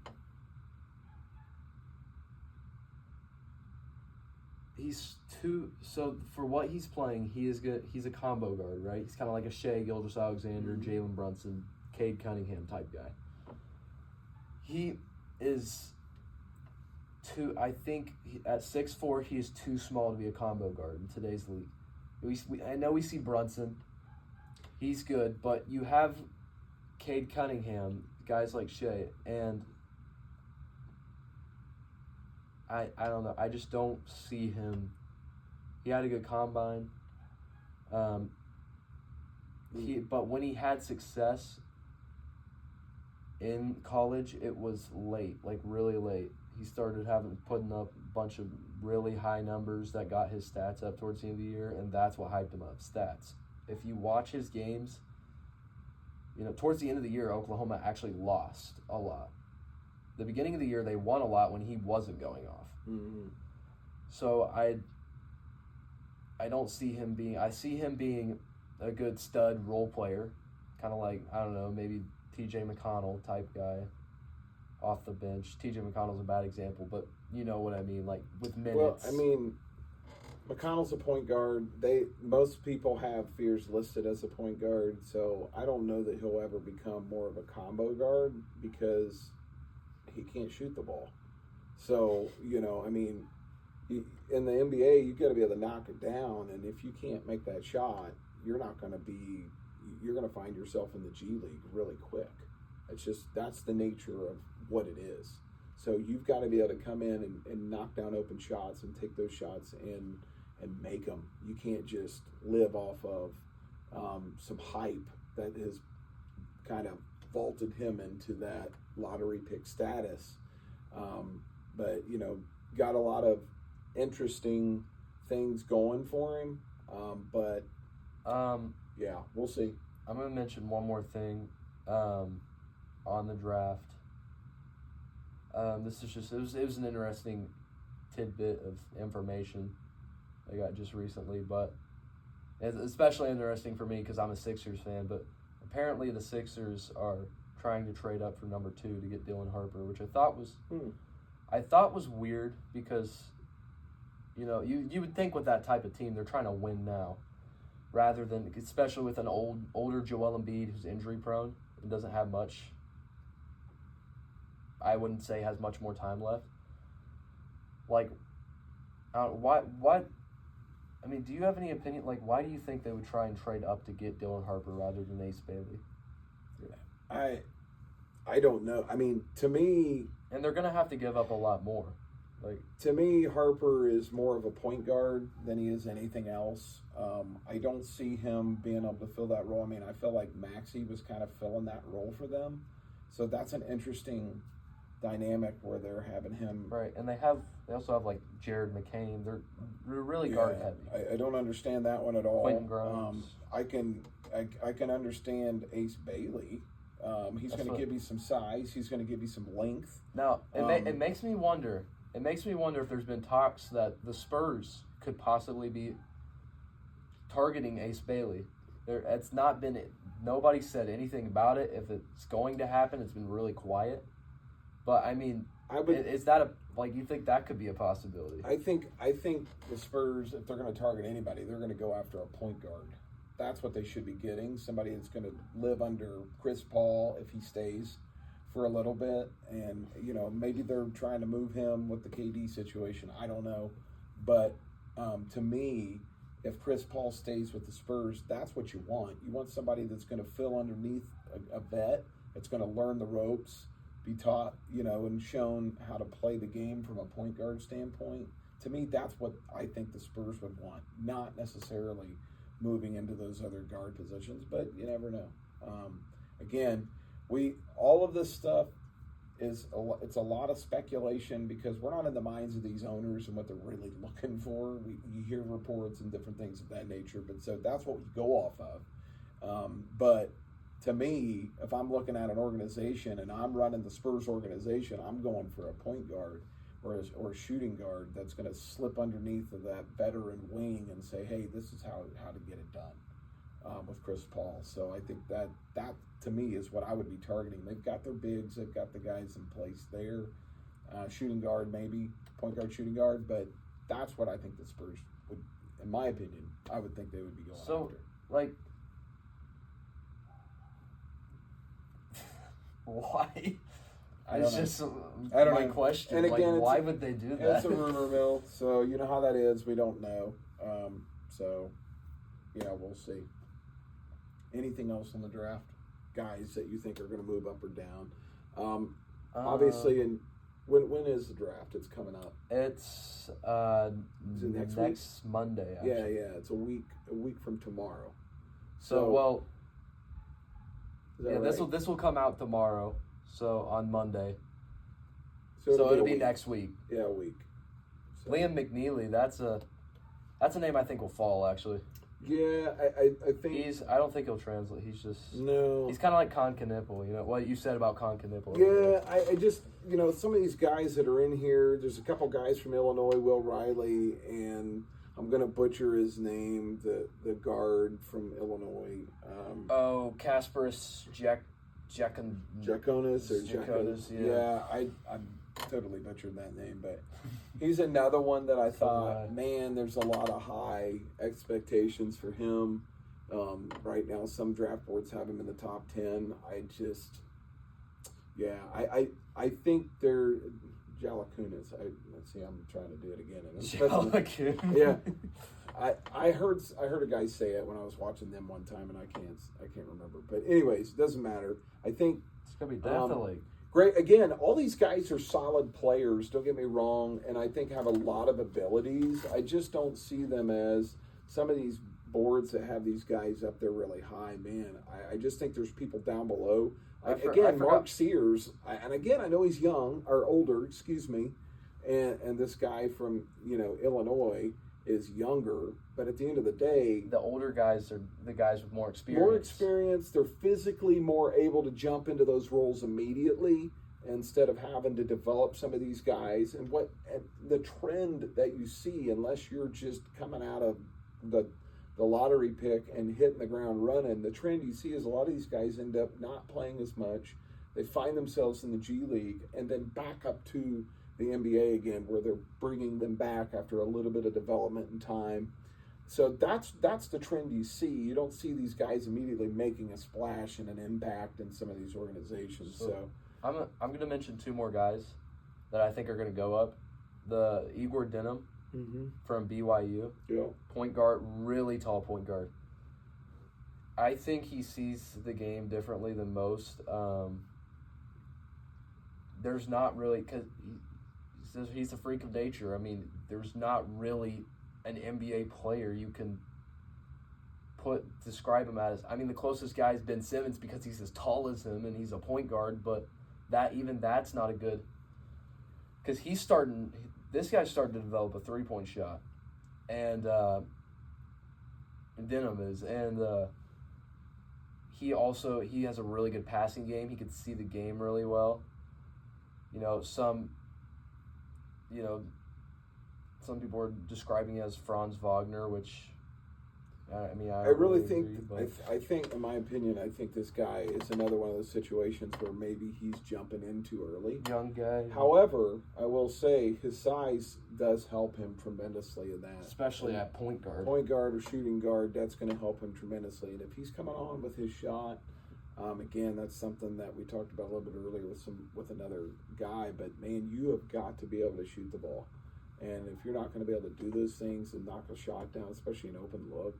He's too. So for what he's playing, he is good. He's a combo guard, right? He's kind of like a Shai Gilgeous-Alexander, Jalen Brunson, Cade Cunningham type guy. He is too. I think at 6'4", he is too small to be a combo guard in today's league. I know we see Brunson. He's good, but you have Cade Cunningham, guys like Shai, and I don't know. I just don't see him. He had a good combine. But when he had success in college, it was late, like really late. He started putting up a bunch of really high numbers that got his stats up towards the end of the year, and that's what hyped him up. Stats. If you watch his games, towards the end of the year, Oklahoma actually lost a lot. The beginning of the year, they won a lot when he wasn't going off. Mm-hmm. So I don't see him being. I see him being a good stud role player, kind of like, I don't know, maybe T.J. McConnell type guy off the bench. T.J. McConnell's a bad example, but you know what I mean, like with minutes. Well, I mean, McConnell's a point guard. Most people have Fears listed as a point guard, so I don't know that he'll ever become more of a combo guard because he can't shoot the ball. So, I mean, in the NBA, you got to be able to knock it down, and if you can't make that shot, you're going to find yourself in the G League really quick. That's the nature of what it is. So you've got to be able to come in and knock down open shots and take those shots and make them. You can't just live off of some hype that has kind of vaulted him into that lottery pick status. But, got a lot of interesting things going for him. Yeah, we'll see. I'm going to mention one more thing on the draft. This is just, it was an interesting tidbit of information I got just recently, but it's especially interesting for me because I'm a Sixers fan, but apparently the Sixers are trying to trade up for number 2 to get Dylan Harper, which I thought was weird because, you know, you would think with that type of team they're trying to win now, rather than, especially with an older Joel Embiid who's injury prone and doesn't have much. I wouldn't say has much more time left. Like, why? I mean, do you have any opinion? Like, why do you think they would try and trade up to get Dylan Harper rather than Ace Bailey? I don't know. I mean, to me, and they're gonna have to give up a lot more. Like, to me, Harper is more of a point guard than he is anything else. I don't see him being able to fill that role. I mean, I feel like Maxey was kind of filling that role for them, so that's an interesting dynamic where they're having him. Right, and they also have like Jared McCain. They're really guard heavy. I don't understand that one at all. Quentin Grimes. I can understand Ace Bailey. He's going to give you some size. He's going to give you some length. Now, it makes me wonder. It makes me wonder if there's been talks that the Spurs could possibly be targeting Ace Bailey. It's not been. Nobody said anything about it. If it's going to happen, it's been really quiet. But I mean, is that you think that could be a possibility? I think the Spurs, if they're going to target anybody, they're going to go after a point guard. That's what they should be getting. Somebody that's going to live under Chris Paul if he stays for a little bit. And, you know, maybe they're trying to move him with the KD situation. I don't know. But to me, if Chris Paul stays with the Spurs, that's what you want. You want somebody that's going to fill underneath a vet, that's going to learn the ropes, be taught, you know, and shown how to play the game from a point guard standpoint. To me, that's what I think the Spurs would want, not necessarily moving into those other guard positions, but you never know. Again, all of this stuff it's a lot of speculation because we're not in the minds of these owners and what they're really looking for. You hear reports and different things of that nature, but so that's what we go off of. But to me, if I'm looking at an organization and I'm running the Spurs organization, I'm going for a point guard or a shooting guard that's going to slip underneath of that veteran wing and say, hey, this is how to get it done with Chris Paul. So I think that to me is what I would be targeting. They've got their bigs, they've got the guys in place there. Shooting guard maybe, point guard, shooting guard, but that's what I think the Spurs would, in my opinion, I would think they would be going after. So, like, why? It's just my question. And again, why would they do that? It's a rumor mill, so you know how that is. We don't know. So, yeah, we'll see. Anything else on the draft? Guys that you think are going to move up or down? Obviously, when is the draft? It's coming up. It's is it next Monday. Actually. Yeah. It's a week from tomorrow. So right? this will come out tomorrow. So on Monday. So it'll be next week. Yeah, a week. So. Liam McNeely, that's a name I think will fall actually. Yeah, I think I don't think he'll translate. He's just no. He's kind of like Con Knipple, you know what you said about Con Knipple. Yeah, I just some of these guys that are in here. There's a couple guys from Illinois, Will Riley, and I'm gonna butcher his name, the guard from Illinois. Kasparis Jaconis or Jaconis. Yeah, I totally butchered that name, but he's another one that I thought, man, there's a lot of high expectations for him. Right now, some draft boards have him in the top 10. I think they're Jalakunas. Let's see, I'm trying to do it again. Jalakunas. Yeah. I heard a guy say it when I was watching them one time, and I can't remember. But anyways, it doesn't matter. I think it's gonna be definitely great. Again, all these guys are solid players. Don't get me wrong, and I think have a lot of abilities. I just don't see them as some of these boards that have these guys up there really high. Man, I just think there's people down below. Mark Sears, and again, I know he's young or older. Excuse me, and this guy from Illinois is younger, but at the end of the day, the older guys are the guys with more experience. They're physically more able to jump into those roles immediately instead of having to develop some of these guys. And the trend that you see, unless you're just coming out of the lottery pick and hitting the ground running, the trend you see is a lot of these guys end up not playing as much, they find themselves in the G League and then back up to the NBA again, where they're bringing them back after a little bit of development and time. So that's the trend you see. You don't see these guys immediately making a splash and an impact in some of these organizations. So I'm going to mention two more guys that I think are going to go up. The Igor Denham from BYU, point guard, really tall point guard. I think he sees the game differently than most. There's not really, because he's a freak of nature. I mean, there's not really an NBA player you can describe him as. I mean, the closest guy is Ben Simmons because he's as tall as him and he's a point guard, but that's not a good, because this guy's starting to develop a three-point shot, and Denham is, and he has a really good passing game. He can see the game really well. Some people are describing it as Franz Wagner, which I really agree, think, but I think, in my opinion, I think this guy is another one of those situations where maybe he's jumping in too early. Young guy. However, I will say his size does help him tremendously in that. Especially at point guard. Point guard or shooting guard, that's going to help him tremendously. And if he's coming on with his shot, again, that's something that we talked about a little bit earlier with another guy. But, man, you have got to be able to shoot the ball. And if you're not going to be able to do those things and knock a shot down, especially an open look,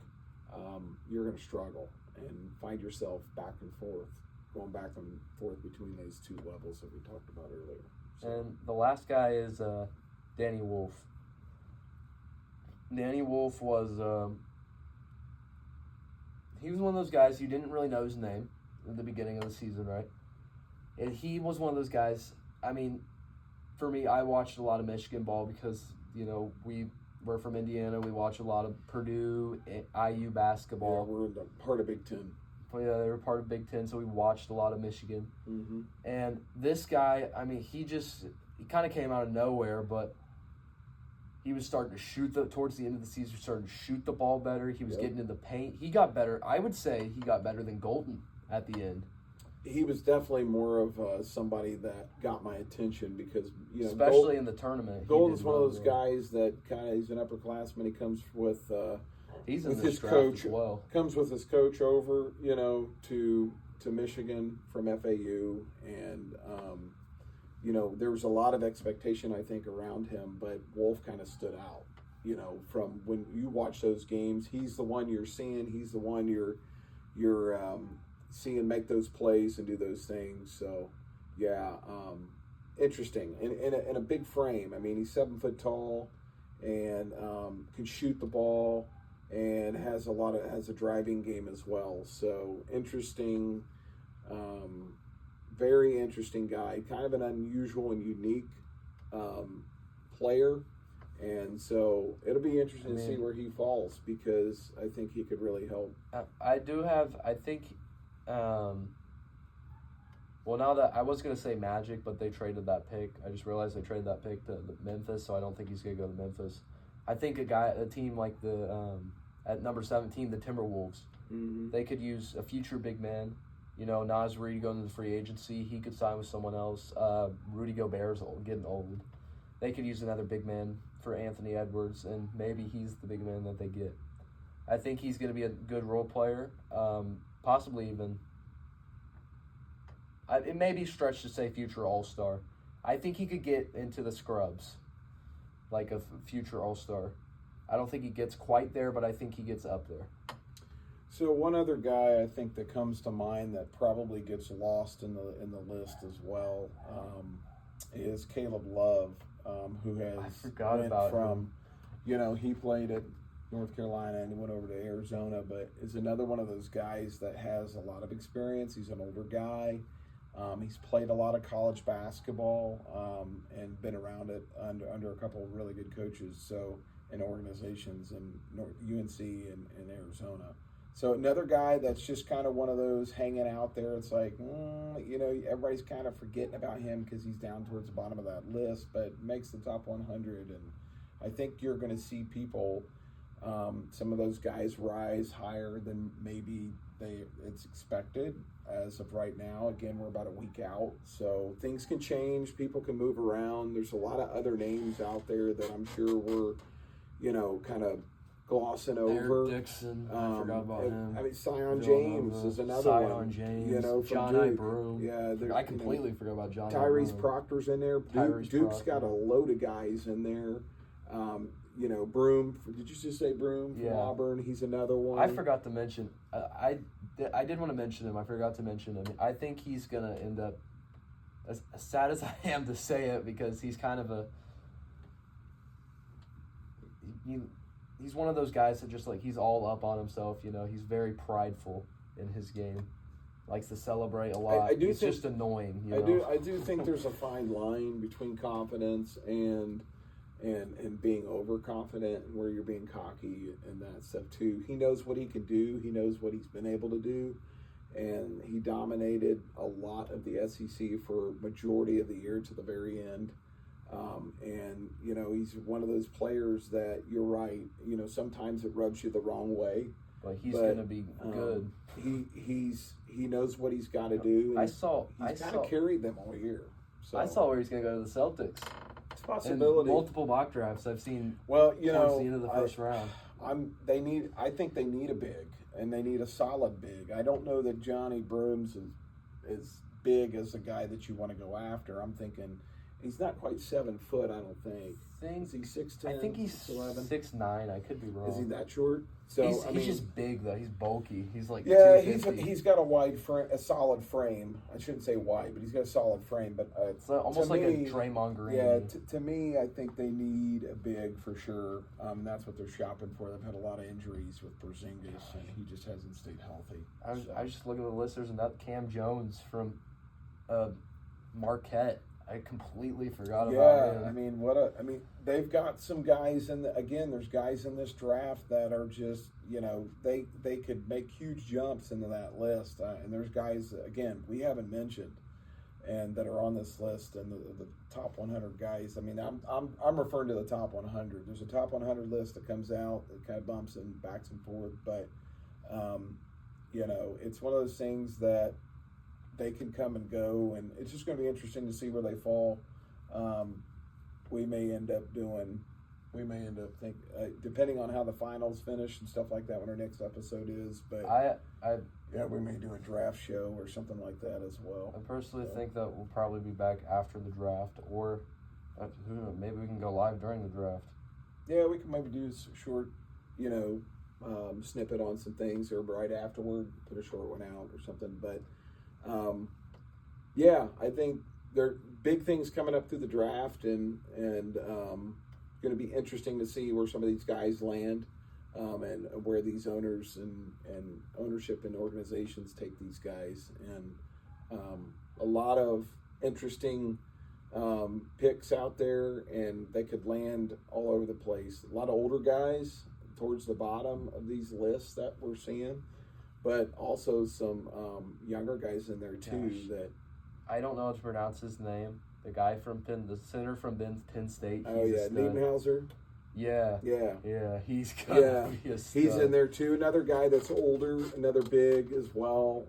you're going to struggle and find yourself going back and forth between these two levels that we talked about earlier. So. And the last guy is Danny Wolf. Danny Wolf was he was one of those guys you didn't really know his name at the beginning of the season, right? And he was one of those guys. I mean, for me, I watched a lot of Michigan ball because we're from Indiana. We watch a lot of Purdue, IU basketball. Yeah, we're part of Big Ten. But yeah, they were part of Big Ten, so we watched a lot of Michigan. Mm-hmm. And this guy, I mean, he kind of came out of nowhere, but he was starting to shoot towards the end of the season, starting to shoot the ball better. He was getting in the paint. He got better. I would say he got better than Golden at the end. He was definitely more of somebody that got my attention because, especially in the tournament. Golden's one of those guys that he's an upperclassman. He comes with he's in his coach as well. Comes with his coach over, to Michigan from FAU, and there was a lot of expectation I think around him, but Wolf kind of stood out. From when you watch those games, he's the one you're seeing. He's the one you're seeing make those plays and do those things. So, yeah, interesting. In a big frame. I mean, he's 7 foot tall and can shoot the ball and has a driving game as well. So interesting, very interesting guy. Kind of an unusual and unique player. And so it'll be interesting to see where he falls because I think he could really help. Now that I was going to say Magic, but they traded that pick. I just realized they traded that pick to Memphis, so I don't think he's going to go to Memphis. I think a team like at number 17, the Timberwolves, they could use a future big man. Naz Reid going to the free agency. He could sign with someone else. Rudy Gobert's getting old. They could use another big man for Anthony Edwards, and maybe he's the big man that they get. I think he's going to be a good role player, possibly even. It may be stretched to say future All-Star. I think he could get into the scrubs, like a future All-Star. I don't think he gets quite there, but I think he gets up there. So one other guy I think that comes to mind that probably gets lost in the list as well is Caleb Love, who has he played at North Carolina and he went over to Arizona, but is another one of those guys that has a lot of experience. He's an older guy. He's played a lot of college basketball and been around it under a couple of really good coaches, and organizations in UNC and Arizona. So another guy that's just kind of one of those hanging out there. It's like, everybody's kind of forgetting about him because he's down towards the bottom of that list, but makes the top 100. And I think you're going to see people, some of those guys rise higher than maybe it's expected as of right now. Again, we're about a week out, so things can change. People can move around. There's a lot of other names out there that I'm sure we're, kind of glossing over. Eric Dixon, I forgot about him. I mean, Sion James is another one. Sion James, from John Duke. Broome. Yeah, I completely forgot about John Tyrese Broome. Proctor's in there. Duke's got a load of guys in there. Broome. Did you just say Broome from Auburn? He's another one. I forgot to mention. I did want to mention him. I forgot to mention him. I think he's gonna end up. As sad as I am to say it, because he's kind of he's one of those guys that just he's all up on himself. He's very prideful in his game. Likes to celebrate a lot. He's just annoying. I do think there's a fine line between confidence and being overconfident, and where you're being cocky and that stuff too. He knows what he can do. He knows what he's been able to do, and he dominated a lot of the SEC for majority of the year to the very end. He's one of those players that, you're right, sometimes it rubs you the wrong way. But he's going to be good. He knows what he's got to do. He's got to carry them all year. So I saw where he's going to go to the Celtics. It's a possibility. In multiple mock drafts I've seen. Towards the end of the first round. I think they need a big, and they need a solid big. I don't know that Johnny Broome's is big as a guy that you want to go after. I'm thinking he's not quite 7 foot. I don't think. Is he 6'10"? I think he's 6'9". I could be wrong. Is he that short? So he's just big though. He's bulky. He's like he's got a wide frame, a solid frame. I shouldn't say wide, but he's got a solid frame. But it's almost like a Draymond Green. Yeah, to me, I think they need a big for sure. That's what they're shopping for. They've had a lot of injuries with Porzingis, and he just hasn't stayed healthy. I was just looking at the list. There's another Cam Jones from Marquette. I completely forgot about him. Yeah, they've got some guys there's guys in this draft that are just, they could make huge jumps into that list. And there's guys, again, we haven't mentioned and that are on this list, and the top 100 guys. I'm referring to the top 100. There's a top 100 list that comes out that kind of bumps and backs and forth, but it's one of those things that they can come and go, and it's just going to be interesting to see where they fall. We may end up depending on how the finals finish and stuff like that when our next episode is. But we may do a draft show or something like that as well. I personally think that we'll probably be back after the draft, or who knows, maybe we can go live during the draft. Yeah, we can maybe do a short, snippet on some things, or right afterward, put a short one out or something. But I think there are big things coming up through the draft, and going to be interesting to see where some of these guys land, and where these owners and ownership and organizations take these guys, and a lot of interesting picks out there, and they could land all over the place. A lot of older guys towards the bottom of these lists that we're seeing, but also some younger guys in there too. That I don't know how to pronounce his name. The guy from the center from Penn State. Niebenhauser. Yeah, he's be a stud. He's in there too. Another guy that's older, another big as well.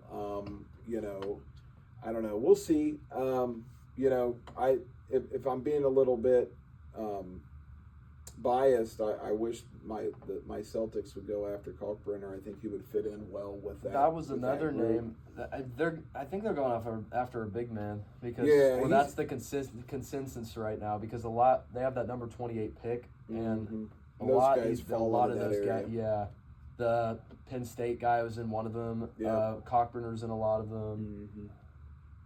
I don't know. We'll see. If I'm being a little bit biased, I wish my Celtics would go after Kalkbrenner. I think he would fit in well with that. That was another name. I think they're going after a big man, because that's the consensus right now, because they have that number 28 pick, and a lot of those guys. Yeah, the Penn State guy was in one of them. Kalkbrenner's in a lot of them.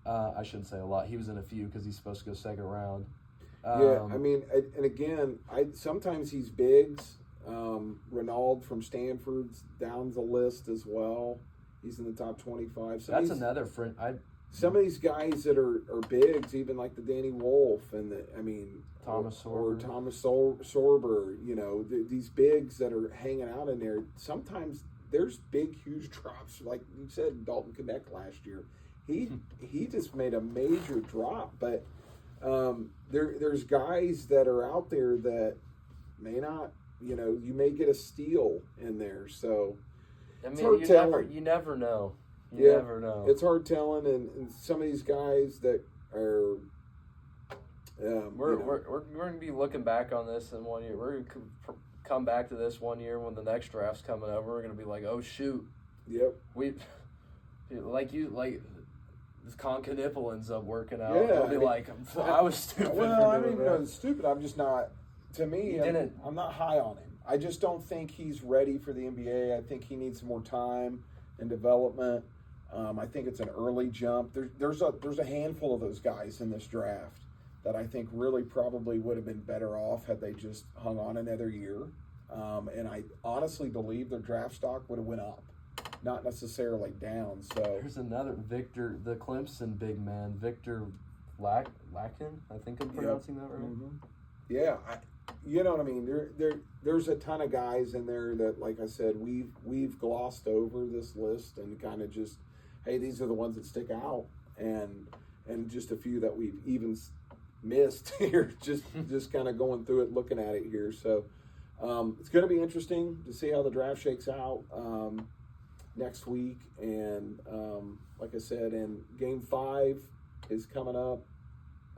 I shouldn't say a lot. He was in a few because he's supposed to go second round. And again, sometimes he's bigs. Renaud from Stanford's down the list as well. He's in the top 25. That's another friend. Some of these guys that are bigs, even like the Danny Wolf and Thomas Sorber. Or Thomas Sorber. These bigs that are hanging out in there. Sometimes there's big, huge drops, like you said, Dalton Knecht last year. He just made a major drop, but there's guys that are out there that may not, you may get a steal in there. So I it's mean, hard telling. you never know. You never know. It's hard telling, and some of these guys that are. We're going to be looking back on this in 1 year. We're going to come back to this 1 year when the next draft's coming over. We're going to be like, oh shoot, Yep. Like this Concanipple ends up working out. Yeah, They'll be like, I was stupid. Well, I for don't doing even know that. it's stupid. I'm just not. To me, I'm not high on him. I just don't think he's ready for the NBA. I think he needs some more time and development. I think it's an early jump. There's a handful of those guys in this draft that I think really probably would have been better off had they just hung on another year. And I honestly believe their draft stock would have went up, not necessarily down. So there's another Victor, the Clemson big man, Victor Lakin. I think I'm pronouncing that right. Mm-hmm. Yeah, you know what I mean. There's a ton of guys in there that, like I said, we've glossed over this list and kind of just, hey, these are the ones that stick out, and just a few that we've even missed here, just kind of going through it, looking at it here. So it's going to be interesting to see how the draft shakes out next week. And like I said, and Game 5 is coming up.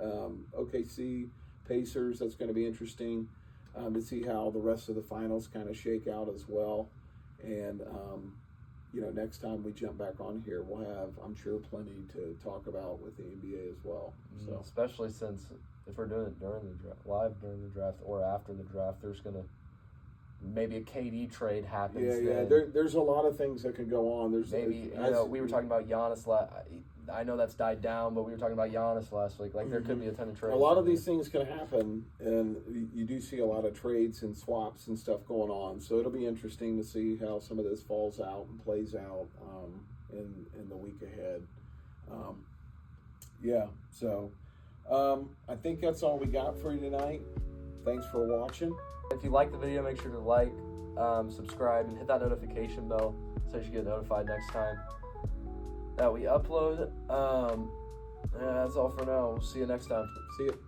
OKC Pacers, that's going to be interesting to see how the rest of the finals kind of shake out as well. And next time we jump back on here, we'll have, I'm sure, plenty to talk about with the NBA as well. So especially since if we're doing it during the draft, live during the draft or after the draft, there's gonna maybe a KD trade happens. Yeah. There's a lot of things that can go on. There's maybe we were talking about Giannis. I know that's died down, but we were talking about Giannis last week. Like there could be a ton of trades. A lot of these things can happen, and you do see a lot of trades and swaps and stuff going on. So it'll be interesting to see how some of this falls out and plays out in the week ahead. So I think that's all we got for you tonight. Thanks for watching. If you like the video, make sure to like, subscribe, and hit that notification bell so you get notified next time that we upload. That's all for now. We'll see you next time. See you.